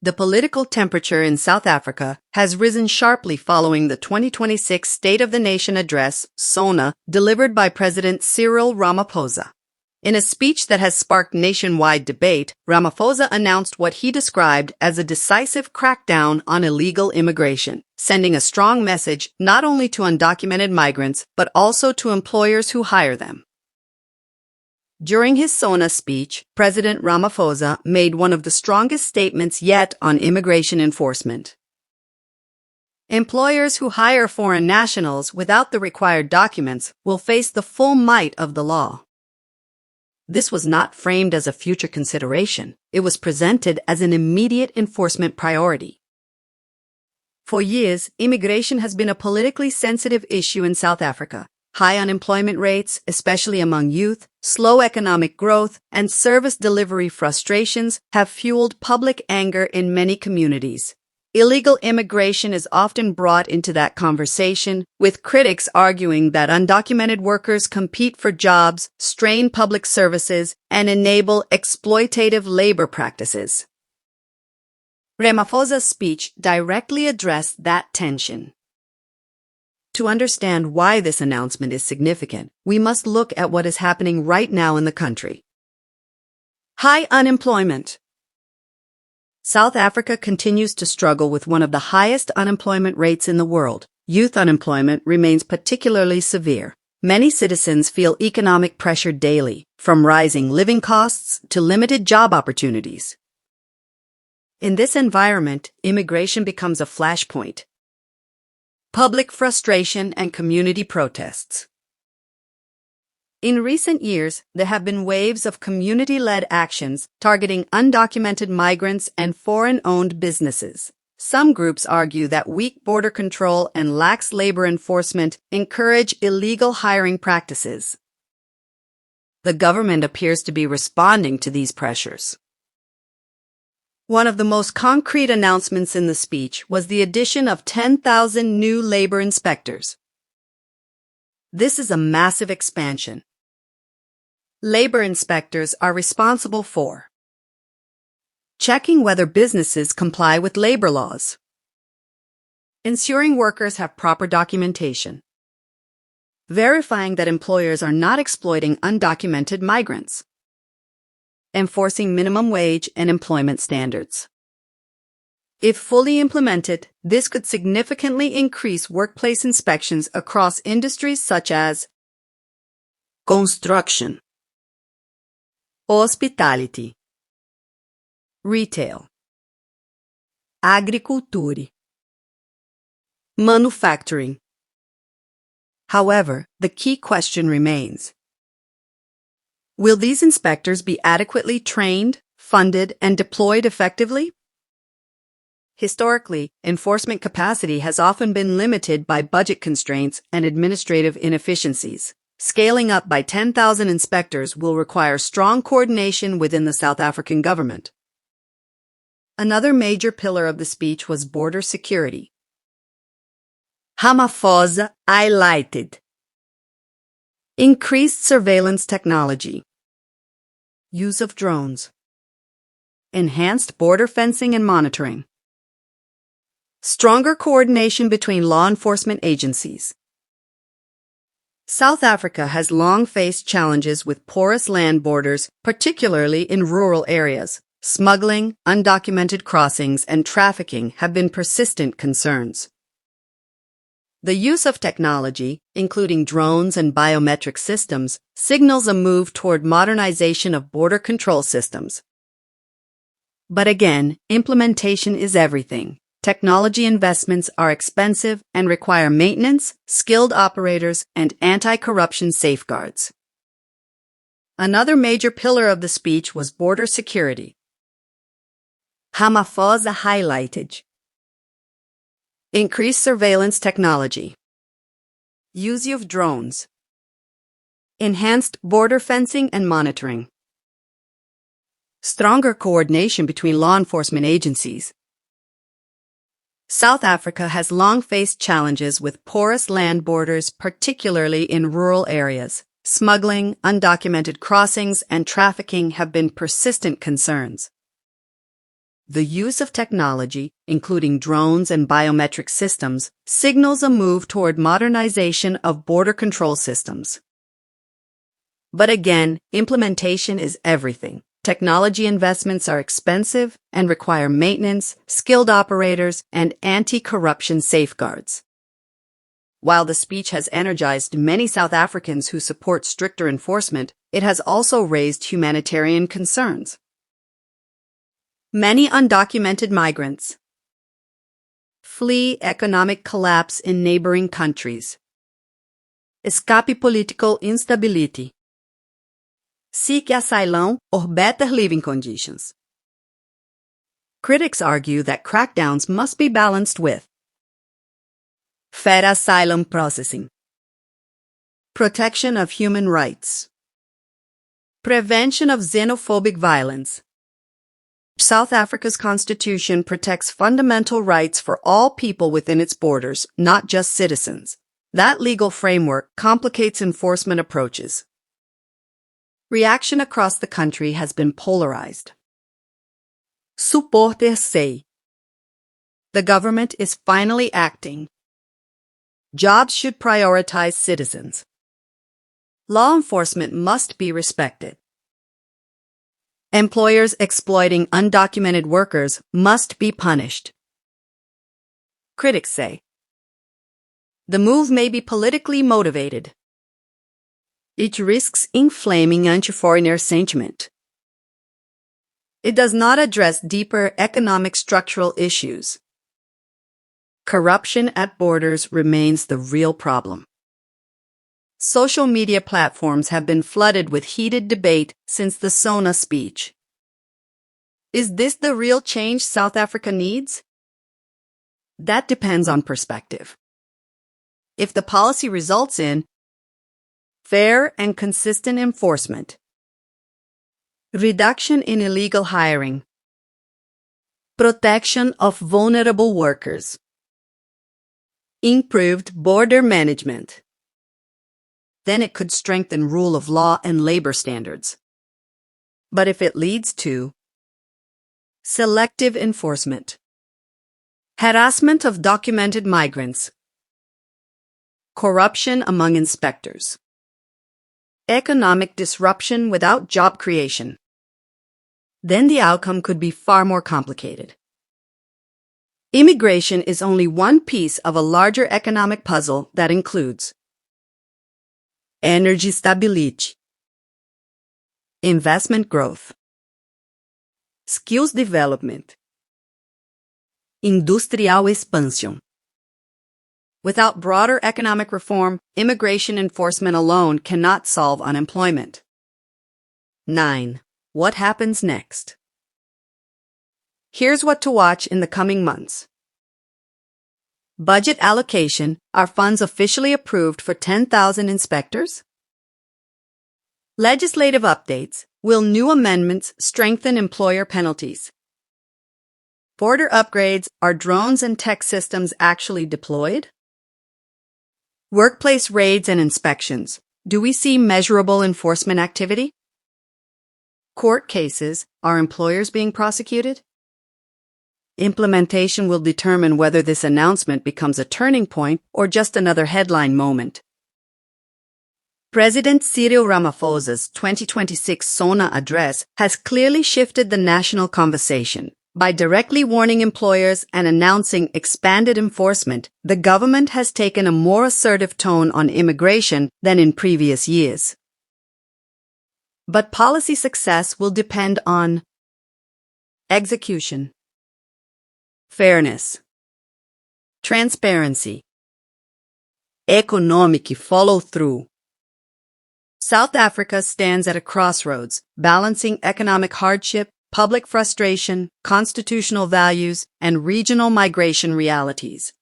The political temperature in South Africa has risen sharply following the 2026 State of the Nation address, SONA, delivered by President Cyril Ramaphosa. In a speech that has sparked nationwide debate, Ramaphosa announced what he described as a decisive crackdown on illegal immigration, sending a strong message not only to undocumented migrants but also to employers who hire them. During his SONA speech, President Ramaphosa made one of the strongest statements yet on immigration enforcement. Employers who hire foreign nationals without the required documents will face the full might of the law. This was not framed as a future consideration. It was presented as an immediate enforcement priority. For years, immigration has been a politically sensitive issue in South Africa. High unemployment rates, especially among youth, slow economic growth, and service delivery frustrations have fueled public anger in many communities. Illegal immigration is often brought into that conversation, with critics arguing that undocumented workers compete for jobs, strain public services, and enable exploitative labor practices. Ramaphosa's speech directly addressed that tension. To understand why this announcement is significant, we must look at what is happening right now in the country. High unemployment. South Africa continues to struggle with one of the highest unemployment rates in the world. Youth unemployment remains particularly severe. Many citizens feel economic pressure daily, from rising living costs to limited job opportunities. In this environment, immigration becomes a flashpoint. Public frustration and community protests. In recent years, there have been waves of community-led actions targeting undocumented migrants and foreign-owned businesses. Some groups argue that weak border control and lax labor enforcement encourage illegal hiring practices. The government appears to be responding to these pressures. One of the most concrete announcements in the speech was the addition of 10,000 new labor inspectors. This is a massive expansion. Labor inspectors are responsible for checking whether businesses comply with labor laws, ensuring workers have proper documentation, verifying that employers are not exploiting undocumented migrants, enforcing minimum wage and employment standards. If fully implemented, this could significantly increase workplace inspections across industries such as construction, hospitality, retail, agricultura, manufacturing. However, the key question remains: will these inspectors be adequately trained, funded, and deployed effectively? Historically, enforcement capacity has often been limited by budget constraints and administrative inefficiencies. Scaling up by 10,000 inspectors will require strong coordination within the South African government. Another major pillar of the speech was border security. Ramaphosa highlighted increased surveillance technology, use of drones, enhanced border fencing and monitoring, stronger coordination between law enforcement agencies. South Africa has long faced challenges with porous land borders, particularly in rural areas. Smuggling, undocumented crossings, and trafficking have been persistent concerns. The use of technology, including drones and biometric systems, signals a move toward modernization of border control systems. But again, implementation is everything. Technology investments are expensive and require maintenance, skilled operators, and anti-corruption safeguards. Another major pillar of the speech was border security. Ramaphosa highlighted increased surveillance technology, use of drones, enhanced border fencing and monitoring, stronger coordination between law enforcement agencies. South Africa has long faced challenges with porous land borders, particularly in rural areas. Smuggling, undocumented crossings, and trafficking have been persistent concerns. The use of technology, including drones and biometric systems, signals a move toward modernization of border control systems. But again, implementation is everything. Technology investments are expensive and require maintenance, skilled operators, and anti-corruption safeguards. While the speech has energized many South Africans who support stricter enforcement, it has also raised humanitarian concerns. Many undocumented migrants flee economic collapse in neighboring countries. Escape political instability. Seek asylum or better living conditions. Critics argue that crackdowns must be balanced with fair asylum processing, protection of human rights, prevention of xenophobic violence. South Africa's constitution protects fundamental rights for all people within its borders, not just citizens. That legal framework complicates enforcement approaches. Reaction across the country has been polarized. Supporters say the government is finally acting. Jobs should prioritize citizens. Law enforcement must be respected. Employers exploiting undocumented workers must be punished. Critics say the move may be politically motivated. It risks inflaming anti-foreigner sentiment. It does not address deeper economic structural issues. Corruption at borders remains the real problem. Social media platforms have been flooded with heated debate since the SONA speech. Is this the real change South Africa needs? That depends on perspective. If the policy results in fair and consistent enforcement, reduction in illegal hiring, protection of vulnerable workers, improved border management, then it could strengthen rule of law and labor standards. But if it leads to selective enforcement, harassment of documented migrants, corruption among inspectors, economic disruption without job creation, then the outcome could be far more complicated. Immigration is only one piece of a larger economic puzzle that includes energy stability, investment growth, skills development, industrial expansion. Without broader economic reform, immigration enforcement alone cannot solve unemployment. 9. What happens next? Here's what to watch in the coming months. Budget allocation. Are funds officially approved for 10,000 inspectors? Legislative updates. Will new amendments strengthen employer penalties? Border upgrades. Are drones and tech systems actually deployed? Workplace raids and inspections. Do we see measurable enforcement activity? Court cases. Are employers being prosecuted? Implementation will determine whether this announcement becomes a turning point or just another headline moment. President Cyril Ramaphosa's 2026 SONA address has clearly shifted the national conversation. By directly warning employers and announcing expanded enforcement, the government has taken a more assertive tone on immigration than in previous years. But policy success will depend on execution, fairness, transparency, economic follow-through. South Africa stands at a crossroads, balancing economic hardship, public frustration, constitutional values, and regional migration realities.